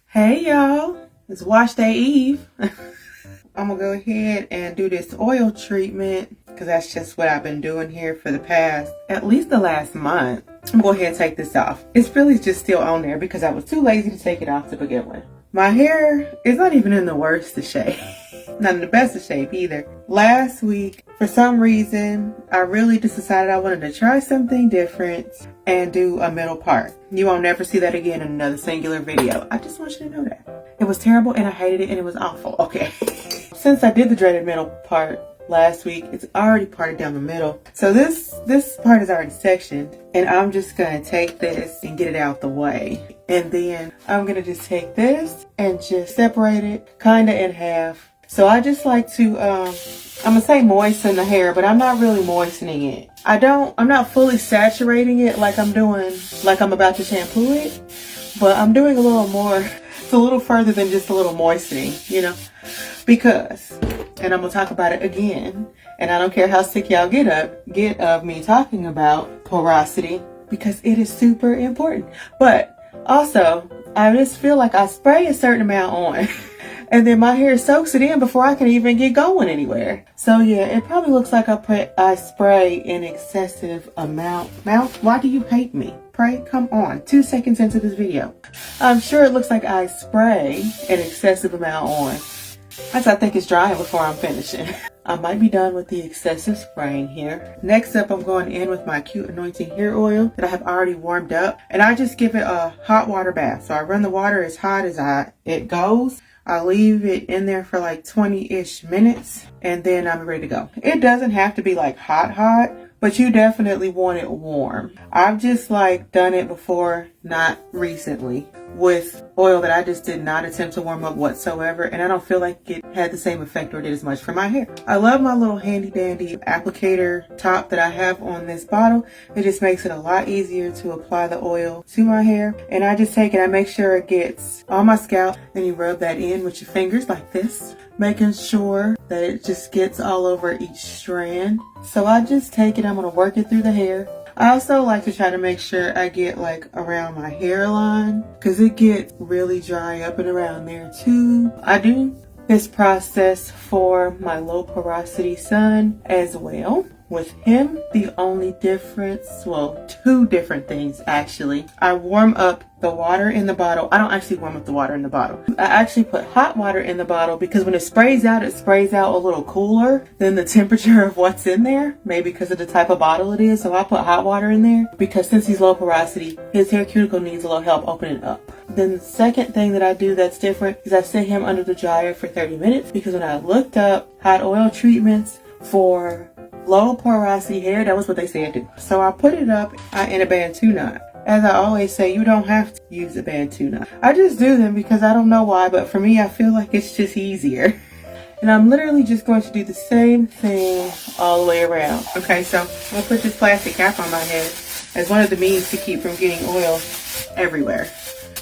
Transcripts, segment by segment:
Hey y'all, it's wash day eve. I'm gonna go ahead and do this oil treatment because that's just what I've been doing here for the past, at least the last month. I'm gonna go ahead and take this off. It's really just still on there because I was too lazy to take it off to begin with. My hair is not even in the worst of shape. Not in the best of shape either. Last week, for some reason, I really just decided I wanted to try something different and do a middle part. You won't never see that again in another singular video. I just want you to know that. It was terrible and I hated it and it was awful. Okay. Since I did the dreaded middle part last week, it's already parted down the middle. So this part is already sectioned, and I'm just gonna take this and get it out the way. And then I'm gonna just take this and just separate it kinda in half. So I just like to, I'm gonna say moisten the hair, but I'm not really moistening it. I'm not fully saturating it like I'm about to shampoo it, but I'm doing a little more. It's a little further than just a little moistening, you know, because, and I'm gonna talk about it again, and I don't care how sick y'all get of me talking about porosity, because it is super important. But also, I just feel like I spray a certain amount on and then my hair soaks it in before I can even get going anywhere. So yeah, it probably looks like I spray an excessive amount. Why do you hate me? Pray, come on. 2 seconds into this video. I'm sure it looks like I spray an excessive amount on. As I think it's drying before I'm finishing. I might be done with the excessive spraying here. Next up, I'm going in with my Cute Anointing Hair Oil that I have already warmed up. And I just give it a hot water bath. So I run the water as hot as it goes. I leave it in there for like 20-ish minutes and then I'm ready to go. It doesn't have to be like hot, but you definitely want it warm. I've just like done it before, not recently, with oil that I just did not attempt to warm up whatsoever, and I don't feel like it had the same effect or did as much for my hair. I love my little handy dandy applicator top that I have on this bottle. It just makes it a lot easier to apply the oil to my hair, and I just take it, I make sure it gets on my scalp, and you rub that in with your fingers like this, making sure that it just gets all over each strand. So I just take it, I'm gonna work it through the hair. I also like to try to make sure I get like around my hairline because it gets really dry up and around there too. I do this process for my low porosity son as well. With him, the only difference, well, 2 different things actually. I warm up the water in the bottle. I don't actually warm up the water in the bottle. I actually put hot water in the bottle because when it sprays out a little cooler than the temperature of what's in there. Maybe because of the type of bottle it is. So I put hot water in there because since he's low porosity, his hair cuticle needs a little help opening up. Then the second thing that I do that's different is I set him under the dryer for 30 minutes because when I looked up hot oil treatments for low porosity hair, that was what they said do. So I put it up in a Bantu knot. As I always say, you don't have to use a Bantu knot. I just do them because I don't know why, but for me, I feel like it's just easier. And I'm literally just going to do the same thing all the way around. Okay, so I'm gonna put this plastic cap on my head as one of the means to keep from getting oil everywhere.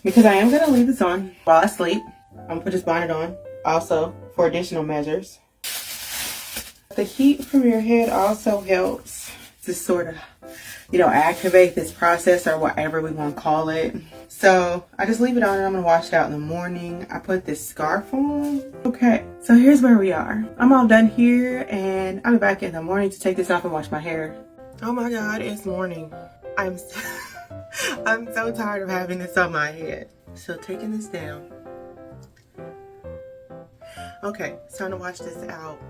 Because I am gonna leave this on while I sleep. I'm gonna put this bonnet on also for additional measures. The heat from your head also helps to sort of, activate this process or whatever we want to call it. So I just leave it on and I'm going to wash it out in the morning. I put this scarf on. Okay, so here's where we are. I'm all done here and I'll be back in the morning to take this off and wash my hair. Oh my God, it's morning. I'm so tired of having this on my head. So taking this down. Okay, it's time to wash this out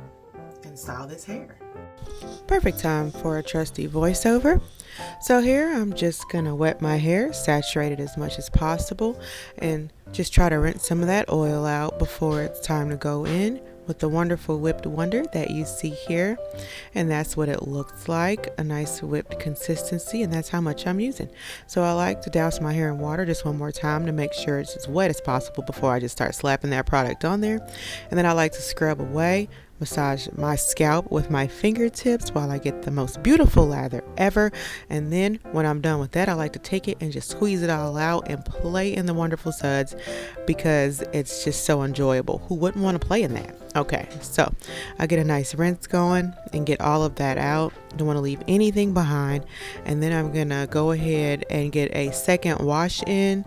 and style this hair. Perfect time for a trusty voiceover. So here I'm just gonna wet my hair, saturate it as much as possible, and just try to rinse some of that oil out before it's time to go in with the wonderful whipped wonder that you see here. And that's what it looks like, a nice whipped consistency, and that's how much I'm using. So I like to douse my hair in water just one more time to make sure it's as wet as possible before I just start slapping that product on there. And then I like to scrub away, massage my scalp with my fingertips while I get the most beautiful lather ever. And then when I'm done with that, I like to take it and just squeeze it all out and play in the wonderful suds because it's just so enjoyable. Who wouldn't want to play in that? Okay, so I get a nice rinse going and get all of that out. Don't want to leave anything behind. And then I'm gonna go ahead and get a second wash in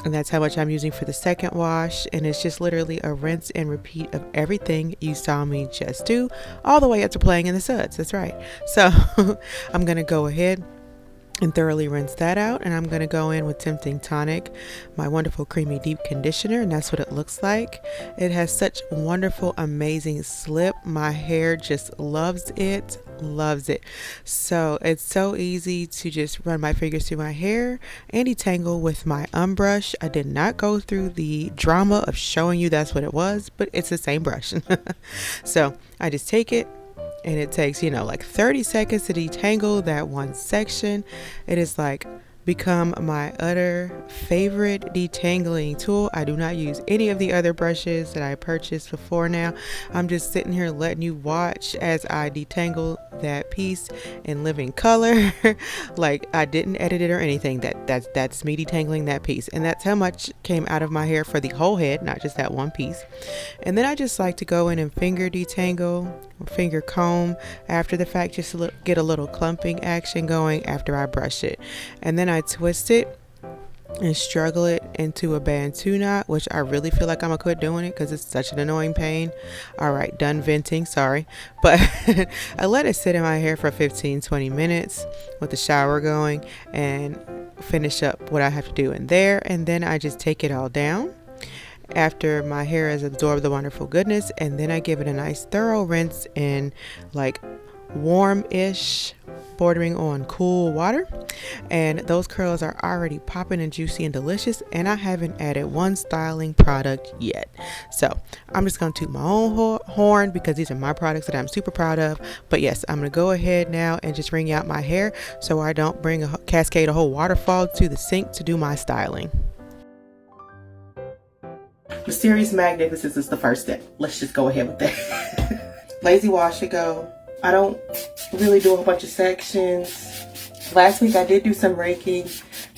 And that's how much I'm using for the second wash. And it's just literally a rinse and repeat of everything you saw me just do, all the way up to playing in the suds. That's right. So I'm going to go ahead and thoroughly rinse that out, and I'm going to go in with Tempting Tonic, my wonderful creamy deep conditioner, and that's what it looks like. It has such wonderful, amazing slip. My hair just loves it. So it's so easy to just run my fingers through my hair and detangle with my brush. I did not go through the drama of showing you that's what it was, but it's the same brush. So I just take it, and it takes, like 30 seconds to detangle that one section. It is like become my utter favorite detangling tool. I do not use any of the other brushes that I purchased before now. I'm just sitting here letting you watch as I detangle that piece in living color. Like I didn't edit it or anything. That's me detangling that piece, and that's how much came out of my hair for the whole head, not just that one piece. And then I just like to go in and finger detangle or finger comb after the fact, just to get a little clumping action going after I brush it. And then I twist it and struggle it into a Bantu knot, which I really feel like I'm gonna quit doing it because it's such an annoying pain. All right, done venting, sorry. But I let it sit in my hair for 15-20 minutes with the shower going and finish up what I have to do in there. And then I just take it all down after my hair has absorbed the wonderful goodness, and then I give it a nice thorough rinse in like warm-ish bordering on cool water, and those curls are already popping and juicy and delicious, and I haven't added one styling product yet. So I'm just gonna toot my own horn because these are my products that I'm super proud of. But yes, I'm gonna go ahead now and just wring out my hair so I don't bring a cascade a whole waterfall to the sink to do my styling. Mysterious Magnificence is the first step. Let's just go ahead with that. Lazy wash it go. I don't really do a whole bunch of sections. Last week I did do some raking,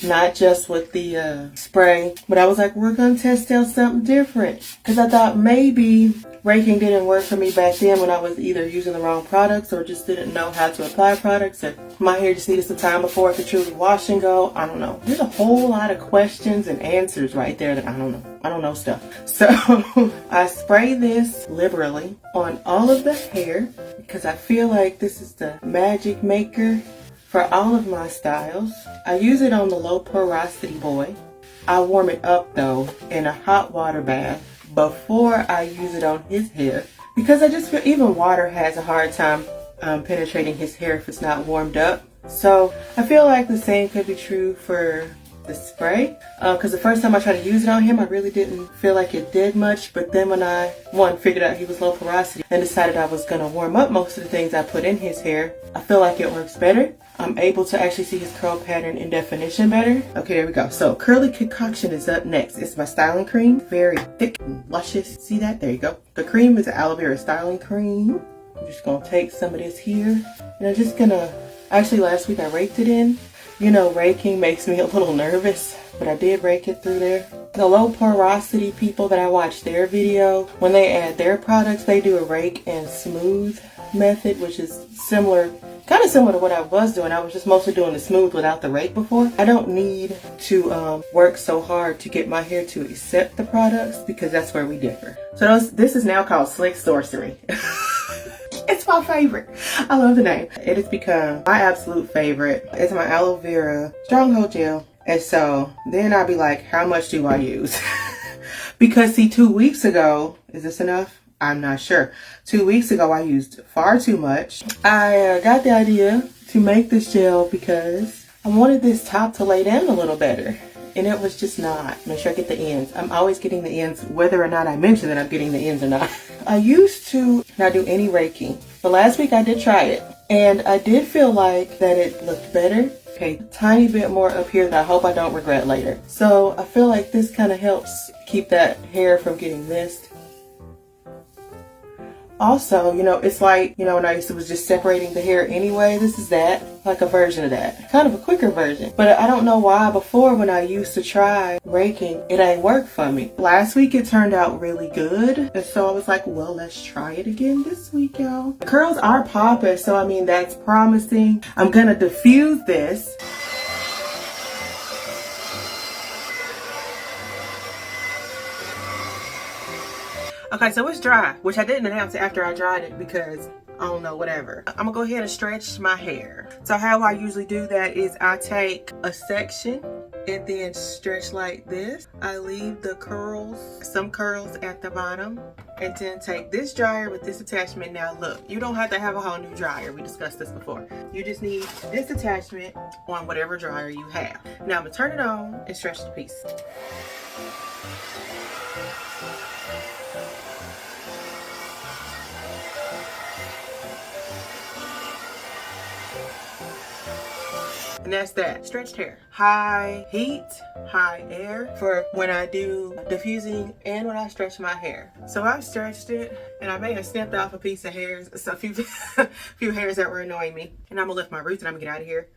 not just with the spray, but I was like, we're gonna test out something different, because I thought maybe raking didn't work for me back then when I was either using the wrong products or just didn't know how to apply products, and my hair just needed some time before it could truly wash and go. I don't know. There's a whole lot of questions and answers right there that I don't know. I don't know stuff. So I spray this liberally on all of the hair because I feel like this is the magic maker for all of my styles. I use it on the low porosity boy. I warm it up though in a hot water bath before I use it on his hair, because I just feel even water has a hard time penetrating his hair if it's not warmed up. So I feel like the same could be true for the spray, because the first time I tried to use it on him, I really didn't feel like it did much. But then when I figured out he was low porosity and decided I was going to warm up most of the things I put in his hair, I feel like it works better. I'm able to actually see his curl pattern in definition better. Okay, there we go. So Curly Concoction is up next. It's my styling cream, very thick and luscious. See that? There you go. The cream is an Aloe Vera styling cream. I'm just gonna take some of this here, and I'm just gonna, actually last week I raked it in. You know, raking makes me a little nervous, but I did rake it through there. The low porosity people that I watch their video, when they add their products, they do a rake and smooth method, which is kind of similar to what I was doing. I was just mostly doing the smooth without the rake before. I don't need to work so hard to get my hair to accept the products, because that's where we differ. So this is now called Slick Sorcery. It's my favorite. I love the name. It has become my absolute favorite. It's my Aloe Vera Strong Hold Gel. And so then I'll be like, how much do I use? Because see, 2 weeks ago, is this enough? I'm not sure. 2 weeks ago, I used far too much. I got the idea to make this gel because I wanted this top to lay down a little better. And it was just not. Make sure I get the ends. I'm always getting the ends, whether or not I mention that I'm getting the ends or not. I used to not do any raking, but last week I did try it. And I did feel like that it looked better. Okay, a tiny bit more up here that I hope I don't regret later. So I feel like this kind of helps keep that hair from getting missed. Also, you know, it's like, you know, when I used to was just separating the hair anyway, this is that, like a version of that. Kind of a quicker version. But I don't know why before, when I used to try raking, it ain't worked for me. Last week it turned out really good. And so I was like, well, let's try it again this week, y'all. The curls are popping, so I mean, that's promising. I'm gonna diffuse this. Okay, so it's dry, which I didn't announce it after I dried it because I don't know, whatever. I'm gonna go ahead and stretch my hair. So how I usually do that is I take a section and then stretch like this. I leave the curls, some curls at the bottom, and then take this dryer with this attachment. Now look, you don't have to have a whole new dryer. We discussed this before. You just need this attachment on whatever dryer you have. Now I'm gonna turn it on and stretch the piece. And that's that. Stretched hair. High heat, high air for when I do diffusing and when I stretch my hair. So I've stretched it and I may have snipped off a piece of hairs, a few hairs that were annoying me. And I'm gonna lift my roots and I'm gonna get out of here.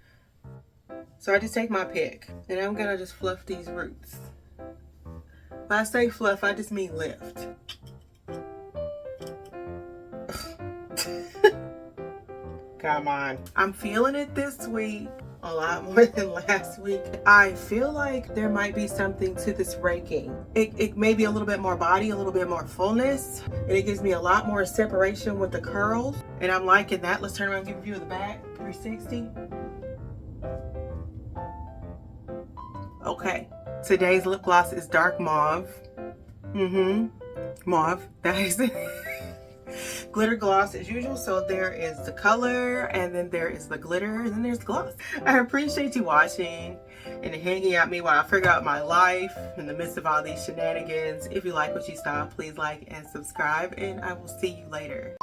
So I just take my pick and I'm gonna just fluff these roots. When I say fluff, I just mean lift. Come on. I'm feeling it this week a lot more than last week. I feel like there might be something to this raking. It may be a little bit more body, a little bit more fullness, and it gives me a lot more separation with the curls, and I'm liking that. Let's turn around and give a view of the back, 360. Okay, today's lip gloss is dark mauve. Mauve, that is it. Glitter gloss as usual. So there is the color and then there is the glitter and then there's the gloss. I appreciate you watching and hanging out me while I figure out my life in the midst of all these shenanigans. If you like what you saw, please like and subscribe, and I will see you later.